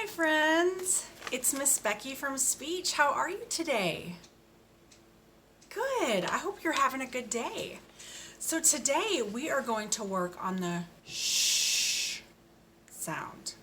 friends. It's Miss Becky from Speech. How are you today? Good. I hope you're having a good day. So today we are going to work on the sh sound.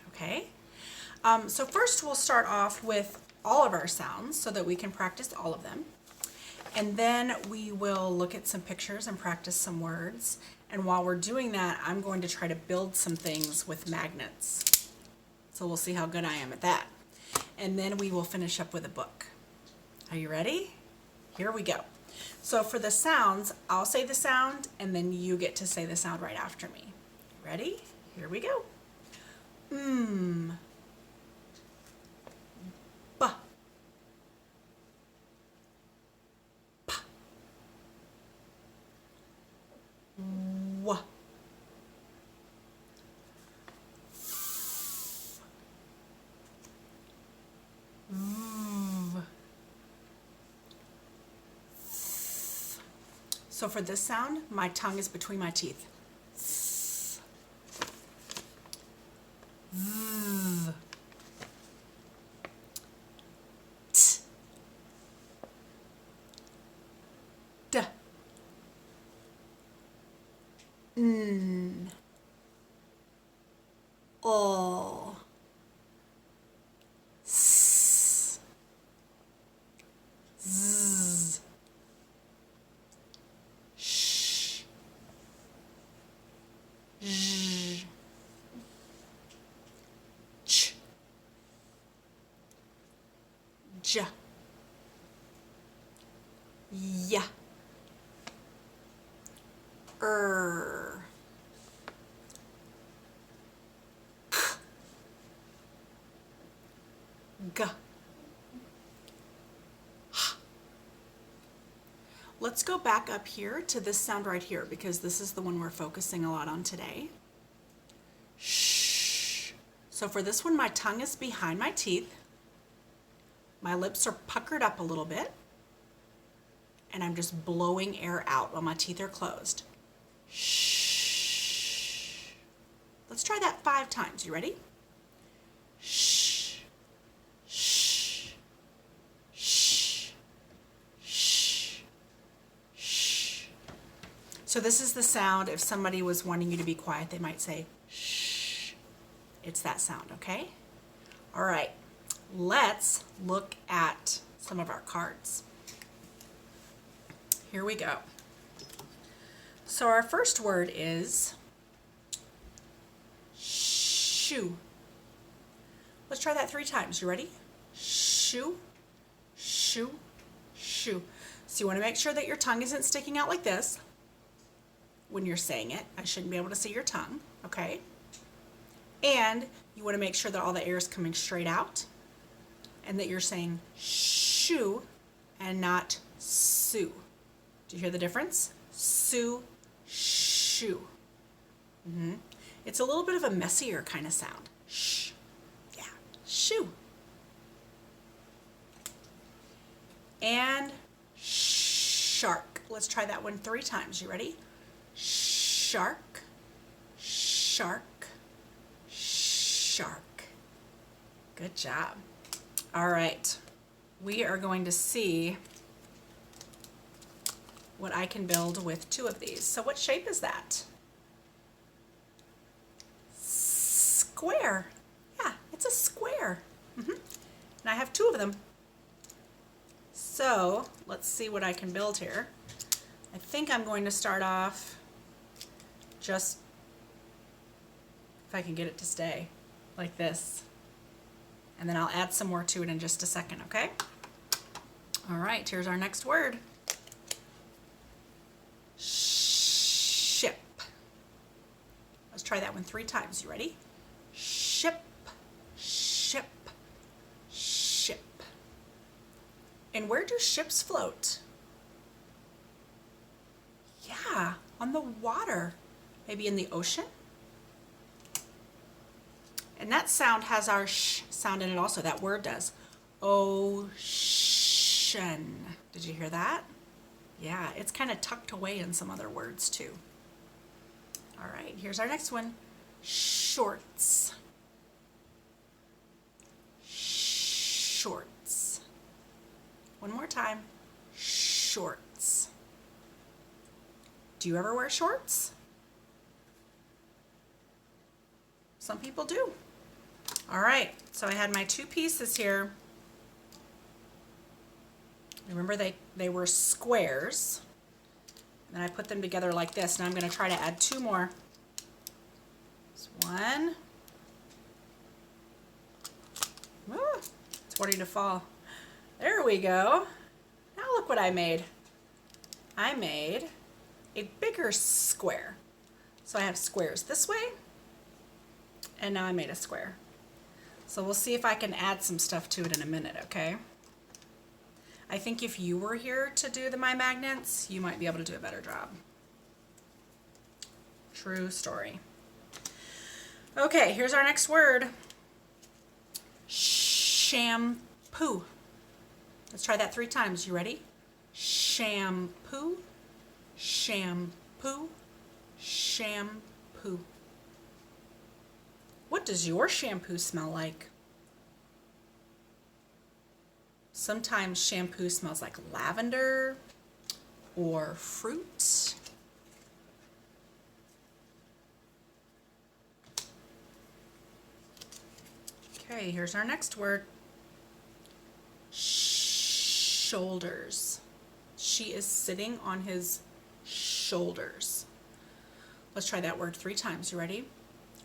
Okay? So first we'll start off with all of our sounds so that we can practice all of them. And then we will look at some pictures and practice some words. And while we're doing that, I'm going to try to build some things with magnets. So we'll see how good I am at that. And then we will finish up with a book. Are you ready? Here we go. So for the sounds, I'll say the sound and then you get to say the sound right after me. Ready? Here we go. B. P. W. V. So for this sound, my tongue is between my teeth. V. T. D. N. O. S. Z. Sh. J. Ch. J. Y. K. G. H. Let's go back up here to this sound right here because this is the one we're focusing a lot on today. Shh. So for this one, my tongue is behind my teeth. My lips are puckered up a little bit. And I'm just blowing air out while my teeth are closed. Shh. Let's try that 5 times. You ready? Shh. Shh. Shh. Shh. Shh. So this is the sound. If somebody was wanting you to be quiet, they might say shh. It's that sound, okay? All right. Let's look at some of our cards. Here we go. So our first word is shoe. Let's try that 3 times. You ready? Shoe, shoe, shoe. So you want to make sure that your tongue isn't sticking out like this when you're saying it. I shouldn't be able to see your tongue, okay? And you want to make sure that all the air is coming straight out and that you're saying shoe and not sue. Do you hear the difference? Sue, shoe. It's a little bit of a messier kind of sound. Shh. Yeah. Shoe. And shark. Let's try that one 3 times. You ready? Shark, shark, shark. Good job. All right. We are going to see what I can build with 2 of these. So what shape is that? Square. Yeah, it's a square. And I have 2 of them. So let's see what I can build here. I think I'm going to start off just, if I can get it to stay, like this. And then I'll add some more to it in just a second, okay? All right, here's our next word. Ship. Let's try that one 3 times. You ready? Ship, ship, ship. And where do ships float? Yeah, on the water. Maybe in the ocean? And that sound has our sh sound in it also. That word does. Ocean. Did you hear that? Yeah, it's kind of tucked away in some other words too. All right, here's our next one. Shorts. time. Shorts. Do you ever wear shorts? Some people do. All right, so I had my two pieces here. Remember they were squares. And I put them together like this. Now I'm going to try to add two more. There's one. Ooh, it's starting to fall. There we go. Now look what I made. I made a bigger square. So I have squares this way, and now I made a square. So we'll see if I can add some stuff to it in a minute, okay? I think if you were here to do my magnets, you might be able to do a better job. True story. Okay, here's our next word. Shampoo. Let's try that 3 times. You ready? Shampoo, shampoo, shampoo. What does your shampoo smell like? Sometimes shampoo smells like lavender or fruit. Okay, here's our next word. Shoulders. She is sitting on his shoulders. Let's try that word 3 times. You ready?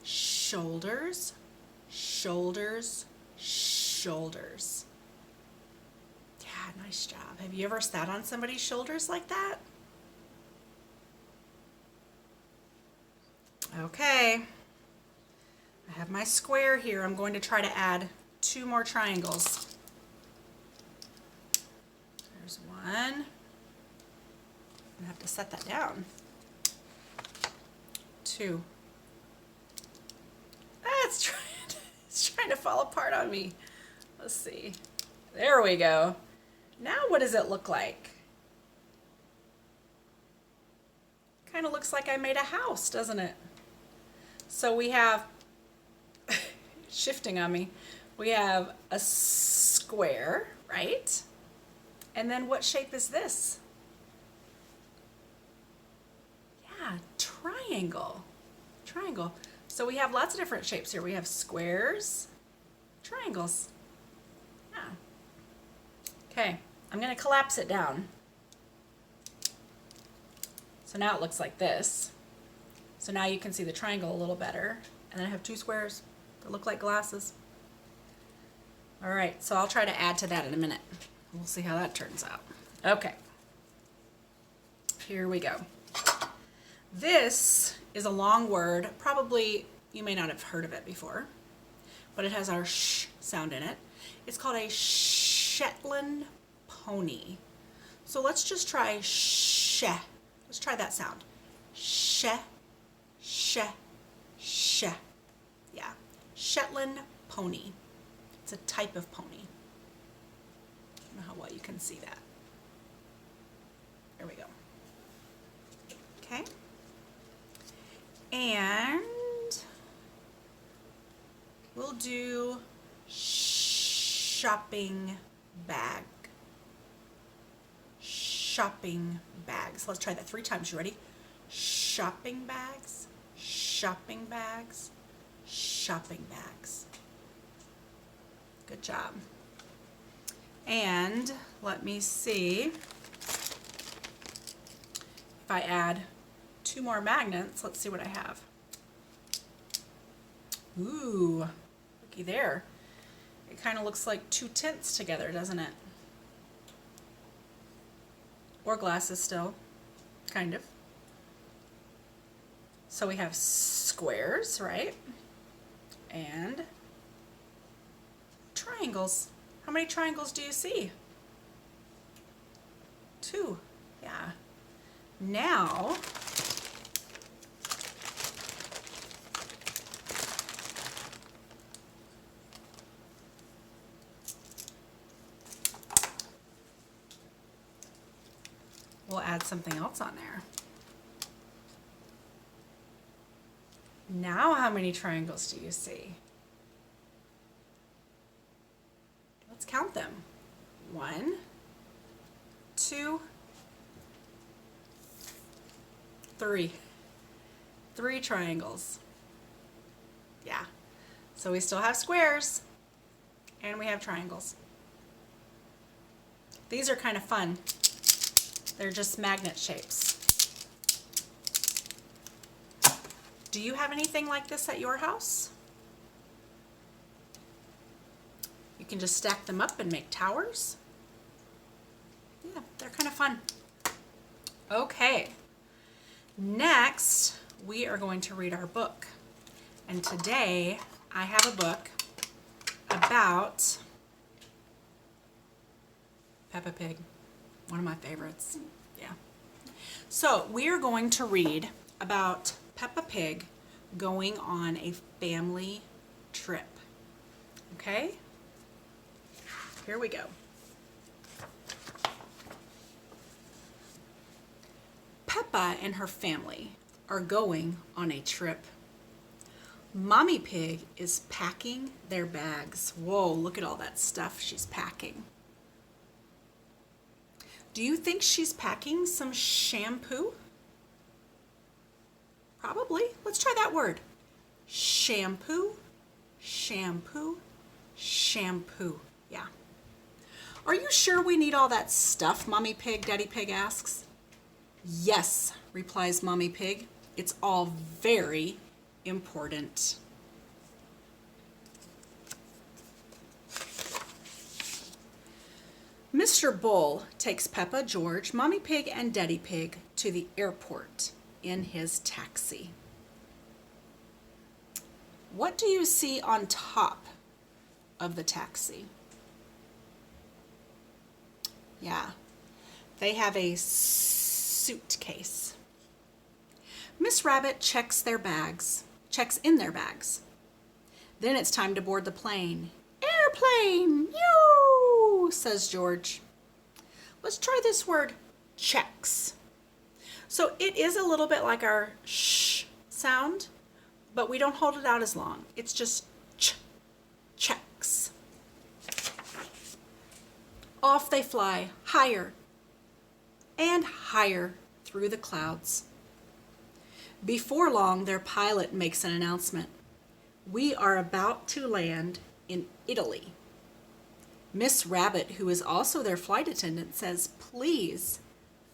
Shoulders, shoulders, shoulders. Yeah, nice job. Have you ever sat on somebody's shoulders like that? Okay. I have my square here. I'm going to try to add 2 more triangles. There's one. I have to set that down. 2. It's trying to fall apart on me. Let's see. There we go. Now what does it look like? Kind of looks like I made a house, doesn't it? So we have, shifting on me, we have a square, right? And then what shape is this? Yeah, triangle. Triangle. So we have lots of different shapes here. We have squares, triangles. Yeah. Okay, I'm going to collapse it down. So now it looks like this. So now you can see the triangle a little better. And then I have 2 squares that look like glasses. All right, so I'll try to add to that in a minute. We'll see how that turns out. Okay, here we go. This is a long word. Probably you may not have heard of it before, but it has our sh sound in it. It's called a Shetland pony. So let's just try sh. Let's try that sound. Sh, sh, sh. Yeah, Shetland pony. It's a type of pony. I don't know how well you can see that. There we go. Okay. And we'll do shopping bag. Shopping bags. Let's try that 3 times. You ready? Shopping bags, shopping bags, shopping bags. Good job. And let me see if I add 2 more magnets. Let's see what I have. Ooh, looky there. It kind of looks like 2 tints together, doesn't it? Or glasses still, kind of. So we have squares, right? And triangles. How many triangles do you see? 2, yeah. Now, we'll add something else on there. Now how many triangles do you see? Let's count them. 1, 2, 3. 3 triangles. Yeah. So we still have squares and we have triangles. These are kind of fun. They're just magnet shapes. Do you have anything like this at your house? You can just stack them up and make towers. Yeah, they're kind of fun. Okay, next we are going to read our book. And today I have a book about Peppa Pig, one of my favorites. Yeah. So we are going to read about Peppa Pig going on a family trip. Okay? Here we go. Peppa and her family are going on a trip. Mommy Pig is packing their bags. Whoa, look at all that stuff she's packing. Do you think she's packing some shampoo? Probably. Let's try that word. Shampoo, shampoo, shampoo. Yeah. Are you sure we need all that stuff, Mommy Pig? Daddy Pig asks. Yes, replies Mommy Pig. It's all very important. Mr. Bull takes Peppa, George, Mommy Pig, and Daddy Pig to the airport in his taxi. What do you see on top of the taxi? Yeah, they have a suitcase. Miss Rabbit checks in their bags. Then it's time to board the plane. Airplane! Yoo! Says George. Let's try this word, checks. So it is a little bit like our sh sound, but we don't hold it out as long. It's just checks. Off they fly, higher and higher through the clouds. Before long, their pilot makes an announcement. We are about to land in Italy. Miss Rabbit, who is also their flight attendant, says, please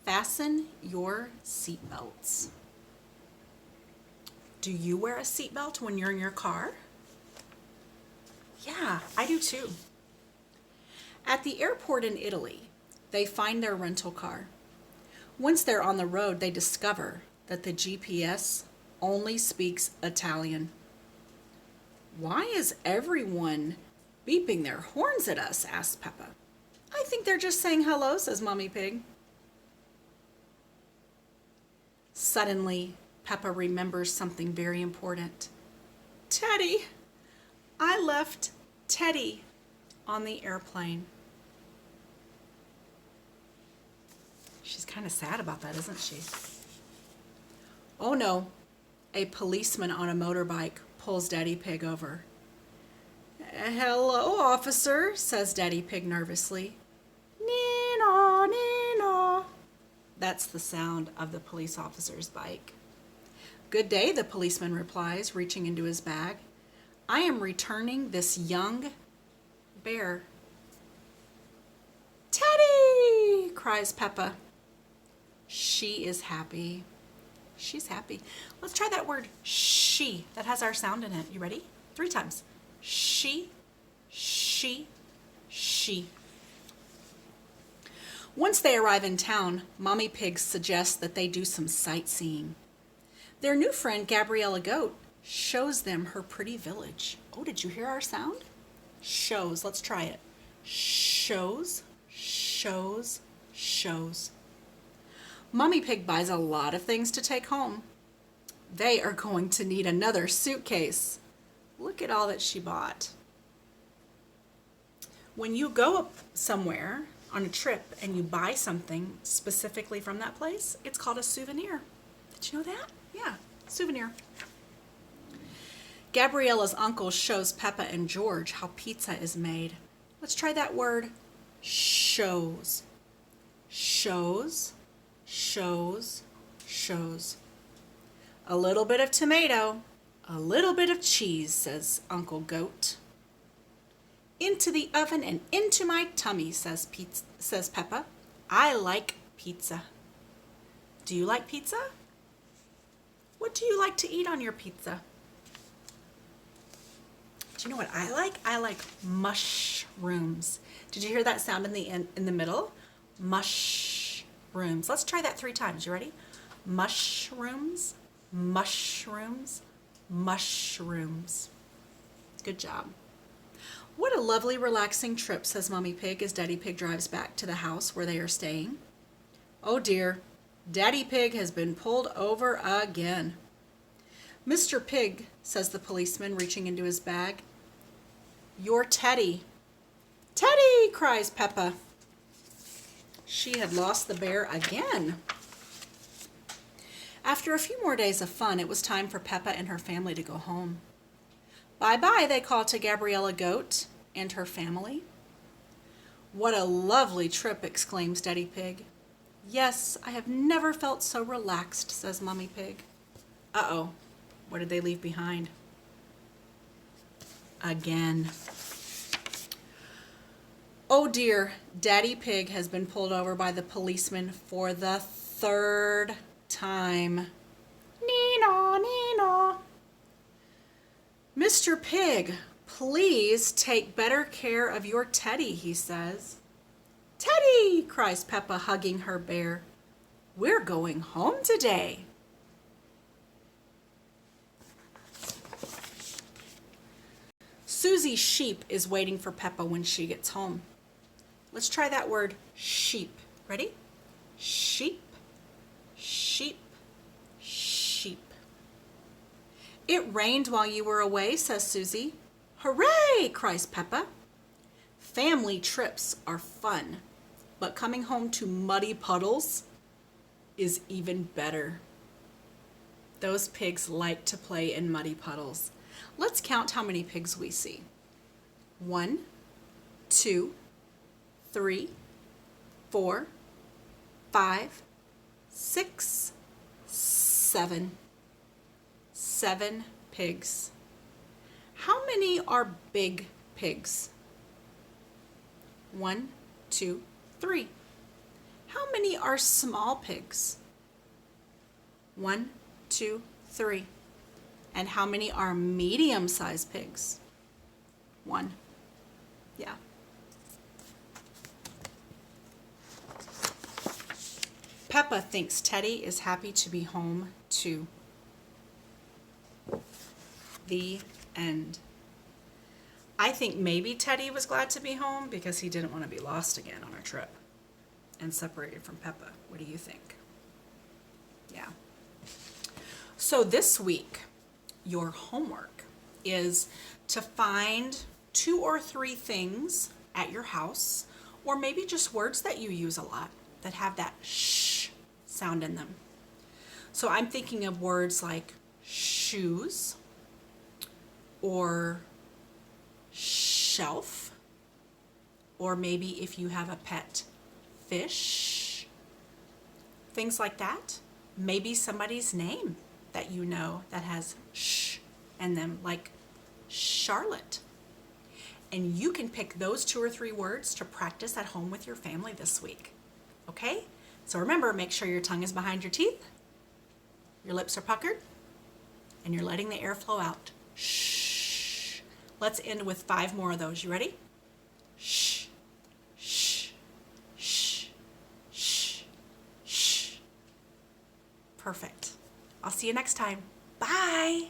fasten your seatbelts. Do you wear a seatbelt when you're in your car? Yeah, I do too. At the airport in Italy, they find their rental car. Once they're on the road, they discover that the GPS only speaks Italian. Why is everyone beeping their horns at us? Asked Peppa. I think they're just saying hello, says Mommy Pig. Suddenly, Peppa remembers something very important. Teddy! I left Teddy on the airplane. She's kind of sad about that, isn't she? Oh no, a policeman on a motorbike pulls Daddy Pig over. Hello, officer, says Daddy Pig nervously. Nina, Nina. That's the sound of the police officer's bike. Good day, the policeman replies, reaching into his bag. I am returning this young bear. Teddy, cries Peppa. She is happy. She's happy. Let's try that word, she. That has our sound in it. You ready? 3 times. She, she, she. Once they arrive in town, Mommy Pig suggests that they do some sightseeing. Their new friend, Gabriella Goat, shows them her pretty village. Oh, did you hear our sound? Shows. Let's try it. Shows, shows, shows. Mommy Pig buys a lot of things to take home. They are going to need another suitcase. Look at all that she bought. When you go up somewhere on a trip and you buy something specifically from that place, it's called a souvenir. Did you know that? Yeah, souvenir. Gabriella's uncle shows Peppa and George how pizza is made. Let's try that word, shows. shows, shows, shows. A little bit of tomato, a little bit of cheese, says Uncle Goat. Into the oven and into my tummy, says Peppa. I like pizza. Do you like pizza? What do you like to eat on your pizza? Do you know what I like? I like mushrooms. Did you hear that sound in the middle? Mushrooms. Let's try that 3 times. You ready? Mushrooms, mushrooms, mushrooms. Good job. What a lovely, relaxing trip, says Mommy Pig as Daddy Pig drives back to the house where they are staying. Oh dear, Daddy Pig has been pulled over again. Mr. Pig, says the policeman, reaching into his bag. Your Teddy. Teddy, cries Peppa. She had lost the bear again. After a few more days of fun, it was time for Peppa and her family to go home. Bye-bye, they called to Gabriella Goat and her family. What a lovely trip, exclaims Daddy Pig. Yes, I have never felt so relaxed, says Mommy Pig. Uh-oh, what did they leave behind? Again. Oh dear, Daddy Pig has been pulled over by the policeman for the 3rd time. Nino, Nino. Mr. Pig, please take better care of your Teddy, he says. Teddy, cries Peppa, hugging her bear. We're going home today. Susie Sheep is waiting for Peppa when she gets home. Let's try that word, sheep. Ready? Sheep, sheep, sheep. It rained while you were away, says Susie. Hooray, cries Peppa. Family trips are fun, but coming home to muddy puddles is even better. Those pigs like to play in muddy puddles. Let's count how many pigs we see. 1, 2, 3, 4, 5, 6, 7. 7 pigs. How many are big pigs? 1, 2, 3. How many are small pigs? 1, 2, 3. And how many are medium-sized pigs? 1. Yeah. Peppa thinks Teddy is happy to be home too. The end. I think maybe Teddy was glad to be home because he didn't want to be lost again on a trip and separated from Peppa. What do you think? Yeah. So this week, your homework is to find 2 or 3 things at your house, or maybe just words that you use a lot that have that sh sound in them. So I'm thinking of words like shoes or shelf, or maybe if you have a pet fish, things like that. Maybe somebody's name that you know that has sh in them, like Charlotte. And you can pick those 2 or 3 words to practice at home with your family this week. Okay? So remember, make sure your tongue is behind your teeth, your lips are puckered, and you're letting the air flow out. Shh. Let's end with 5 more of those. You ready? Shh, shh, shh, shh, shh. Perfect. I'll see you next time. Bye.